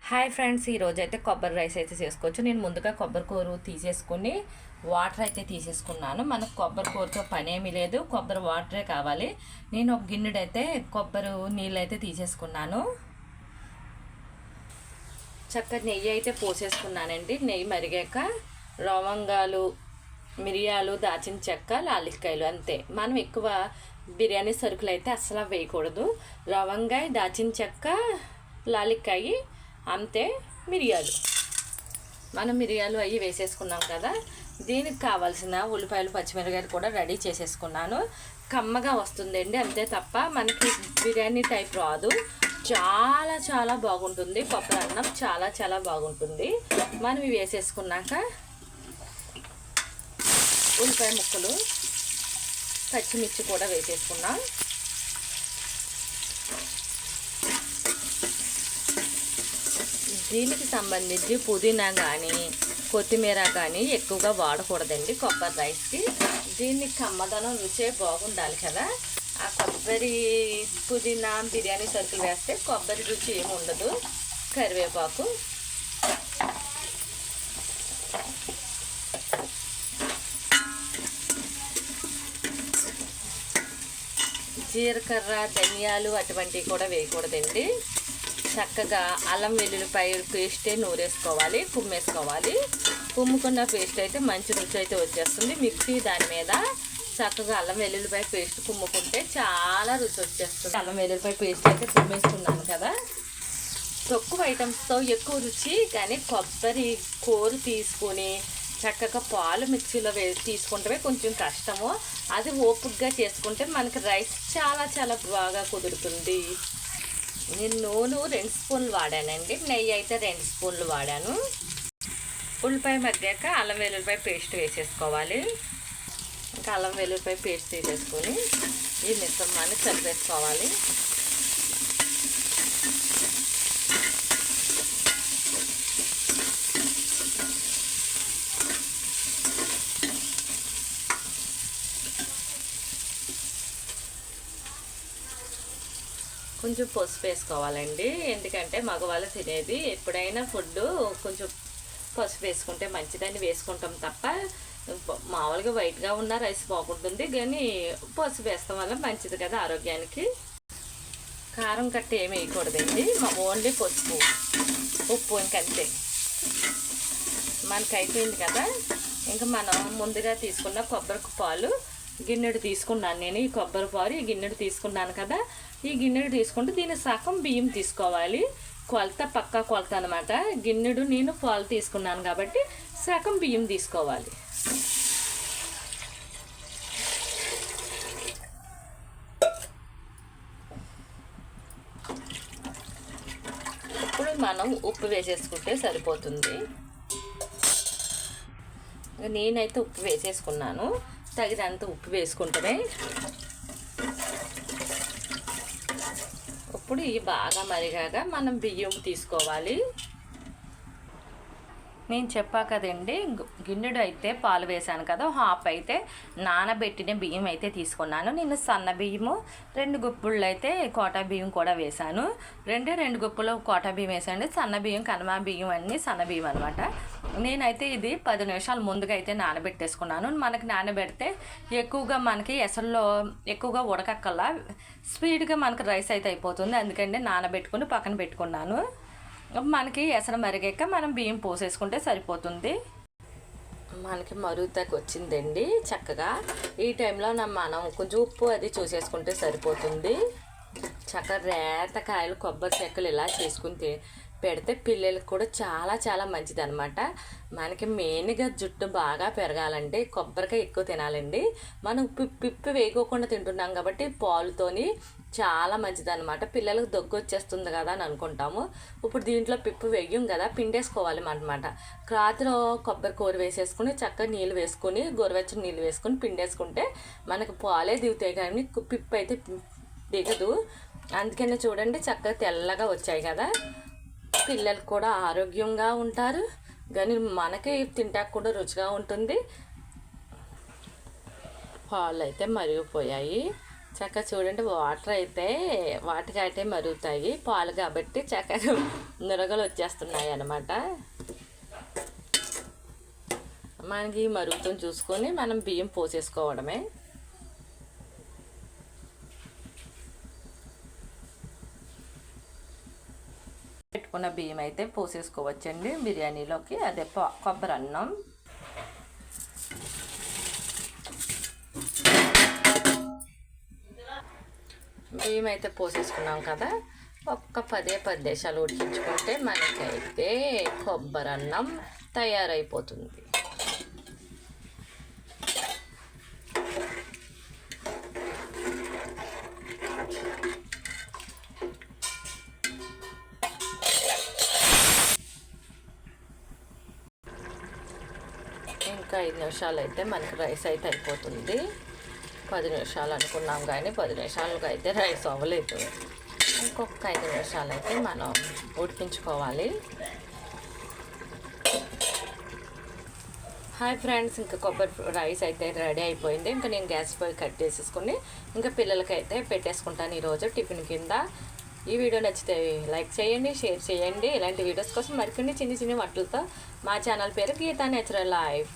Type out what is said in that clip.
Hi friends, ఈరోజు అయితే కొబ్బరి రైస్ అయితే చేసుకోవచ్చు. నేను ముందుగా కొబ్బరి కూర తీసేసుకుని వాటర్ అయితే తీసేసుకున్నాను. మనకు కొబ్బరి కూరతో పని ఏమీ లేదు, కొబ్బరి వాటరే కావాలి. నేను ఒక గిన్నెడైతే కొబ్బరి నీళ్ళు అయితే తీసేసుకున్నాను. చక్కగా నెయ్యి అయితే పోసేసుకున్నానండి. నెయ్యి మరిగాక లవంగాలు, మిరియాలు, దాచిన చెక్క, లాలిక్కాయలు అంతే. మనం ఎక్కువ బిర్యానీ సరుకులు అయితే అస్సలు వేయకూడదు. లవంగాయ, దాచిన చెక్క, లాలిక్కాయ అంతే. మిరియాలు అవి వేసేసుకున్నాం కదా. దీనికి కావాల్సిన ఉల్లిపాయలు, పచ్చిమిరపకాయలు కూడా రెడీ చేసేసుకున్నాను. కమ్మగా వస్తుందండి అంతే తప్ప మనకి బిర్యానీ టైప్ రాదు. చాలా చాలా బాగుంటుంది. కొబ్బరి అన్నం చాలా చాలా బాగుంటుంది. మనం ఇవి వేసేసుకున్నాక ఉల్లిపాయ ముక్కలు, పచ్చిమిర్చి కూడా వేసేసుకున్నాం. దీనికి సంబంధించి పుదీనా కానీ కొత్తిమీర కానీ ఎక్కువగా వాడకూడదండి కొబ్బరి రైస్కి. దీన్ని కమ్మదనం రుచే బాగుండాలి కదా. ఆ కొబ్బరి, పుదీనా, బిర్యానీ సరుకులు వేస్తే కొబ్బరి రుచి ఏమి ఉండదు. కరివేపాకు, జీలకర్ర, ధనియాలు అటువంటివి కూడా వేయకూడదండి. చక్కగా అల్లం వెల్లుల్లిపాయ పేస్టే నూరేసుకోవాలి, కుమ్మేసుకోవాలి. కుమ్ముకున్న పేస్ట్ అయితే మంచి రుచి అయితే వచ్చేస్తుంది. మిక్సీ దాని మీద చక్కగా అల్లం వెల్లుల్లిపాయ పేస్ట్ కుమ్ముకుంటే చాలా రుచి వచ్చేస్తుంది. అల్లం వెల్లుల్లిపాయ పేస్ట్ అయితే కుమ్మేసుకున్నాను కదా. తక్కువ ఐటమ్స్తో ఎక్కువ రుచి. కానీ కొబ్బరి కూర తీసుకొని చక్కగా పాలు మిక్సీలో తీసుకుంటే కొంచెం కష్టము. అది ఓపికగా చేసుకుంటే మనకి రైస్ చాలా చాలా బాగా కుదురుతుంది. నేను నూనె 2 స్పూన్లు వాడానండి. నెయ్యి అయితే 2 స్పూన్లు వాడాను. ఉల్లిపాయ మగ్గాక అల్లం వెల్లుల్లిపాయ పేస్ట్ వేసేసుకోవాలి. ఇంకా అల్లం వెల్లుల్లిపాయ పేస్ట్ తీసేసుకొని ఈ మిశ్రమాన్ని కలిపేసుకోవాలి. కొంచెం పసుపు వేసుకోవాలండి. ఎందుకంటే మగవాళ్ళు తినేది ఎప్పుడైనా ఫుడ్ కొంచెం పసుపు వేసుకుంటే మంచిదని వేసుకుంటాం తప్ప మామూలుగా వైట్గా ఉన్న రైస్ బాగుంటుంది. కానీ పసుపు వేస్తాం వల్ల మంచిది కదా ఆరోగ్యానికి. కారం కట్ట ఏమి వేయకూడదండి, ఓన్లీ పసుపు, ఉప్పు, ఇంకంతే. మనకి అయిపోయింది కదా. ఇంకా మనం ముందుగా తీసుకున్న కొబ్బరి పాలు గిన్నెడు తీసుకున్నాను నేను. ఈ కొబ్బరి పాలు ఈ గిన్నెడు తీసుకున్నాను కదా. ఈ గిన్నెడు తీసుకుంటే దీని సగం బియ్యం తీసుకోవాలి. కొలత పక్కా కొలత అనమాట. గిన్నెడు నేను పాలు తీసుకున్నాను కాబట్టి సగం బియ్యం తీసుకోవాలి. ఇప్పుడు మనం ఉప్పు వేసేసుకుంటే సరిపోతుంది. నేనైతే ఉప్పు వేసేసుకున్నాను. తగినంత ఉప్పు వేసుకుంటే ఇప్పుడు ఇవి బాగా మరిగాక మనం బియ్యం తీసుకోవాలి. నేను చెప్పా కదండి, గిన్నెడు అయితే పాలు వేసాను కదా, హాఫ్ అయితే నానబెట్టిన బియ్యం అయితే తీసుకున్నాను. నేను సన్న బియ్యము 2 గుప్పుళ్ళు అయితే కోటా బియ్యం కూడా వేసాను. 2 గుప్పులు కోటా బియ్యం వేసాను. సన్న బియ్యం, కనమా బియ్యం అన్నీ సన్న బియ్యం అనమాట. నేనైతే ఇది 10 నిమిషాల ముందుగా అయితే నానబెట్టేసుకున్నాను. మనకి నానబెడితే ఎక్కువగా మనకి ఎసల్లో ఎక్కువగా ఉడకక్కల్లా స్పీడ్గా మనకి రైస్ అయితే అయిపోతుంది. అందుకంటే నానబెట్టుకుని పక్కన పెట్టుకున్నాను. మనకి ఎసరు మరిగాక మనం బియ్యం పోసేసుకుంటే సరిపోతుంది. మనకి మరుగుతాకి వచ్చిందండి చక్కగా. ఈ టైంలో మనం కొంచెం ఉప్పు అది చూసేసుకుంటే సరిపోతుంది. చక్కగా రేత కాయలు, కొబ్బరి చెక్కలు ఇలా చేసుకుని పెడితే పిల్లలకు కూడా చాలా చాలా మంచిది అనమాట. మనకి మెయిన్గా జుట్టు బాగా పెరగాలంటే కొబ్బరికాయ ఎక్కువ తినాలండి. మనం పిప్పి వేయకోకుండా తింటున్నాం కాబట్టి పాలుతోని చాలా మంచిది అనమాట. పిల్లలకు దగ్గు వచ్చేస్తుంది కదా అని అనుకుంటాము. ఇప్పుడు దీంట్లో పిప్పు వేయం కదా, పిండేసుకోవాలి అనమాట. క్లాత్లో కొబ్బరి కూర వేసేసుకుని చక్కగా నీళ్ళు వేసుకొని, గోరువెచ్చని నీళ్ళు వేసుకొని పిండేసుకుంటే మనకు పాలే దిగుతాయి కానీ పిప్పు అయితే దిగదు. అందుకనే చూడండి చక్కగా తెల్లగా వచ్చాయి కదా. పిల్లలు కూడా ఆరోగ్యంగా ఉంటారు, కానీ మనకి తింటాక కూడా రుచిగా ఉంటుంది. పాలు అయితే మరిగిపోయాయి. చక్కగా చూడండి, వాటర్ అయితే వాటికైతే మరుగుతాయి, పాలు కాబట్టి చక్కగా నురగలు వచ్చేస్తున్నాయి అన్నమాట. మనకి మరుగుతుంది చూసుకొని మనం బియ్యం పోసేసుకోవడమే. పెట్టుకున్న బియ్యం అయితే పోసేసుకోవచ్చండి బిర్యానీలోకి. అదే కొబ్బరి అన్నం. బియ్యం అయితే పోసేసుకున్నాం కదా, ఒక్క 10 నిమిషాలు ఉడికించుకుంటే మనకైతే కొబ్బరి అన్నం తయారైపోతుంది. ఇంకా 5 నిమిషాలు అయితే మనకి రైస్ అయితే అయిపోతుంది. 10 నిమిషాలు అనుకున్నాం కానీ 10 నిమిషాలకు అయితే రైస్ అవ్వలేదు. ఇంకొక 5 నిమిషాలు అయితే మనం ఉడికించుకోవాలి. హాయ్ ఫ్రెండ్స్, ఇంకా కొబ్బరి రైస్ అయితే రెడీ అయిపోయింది. ఇంకా నేను గ్యాస్ పొయ్యి కట్ చేసేసుకుని ఇంకా పిల్లలకైతే పెట్టేసుకుంటాను ఈరోజు టిఫిన్ కింద. ఈ వీడియో నచ్చితే లైక్ చేయండి, షేర్ చేయండి. ఇలాంటి వీడియోస్ కోసం మరికొన్ని చిన్న చిన్న వంటలతో మా ఛానల్ పేరు గీతా నేచురల్ లైఫ్.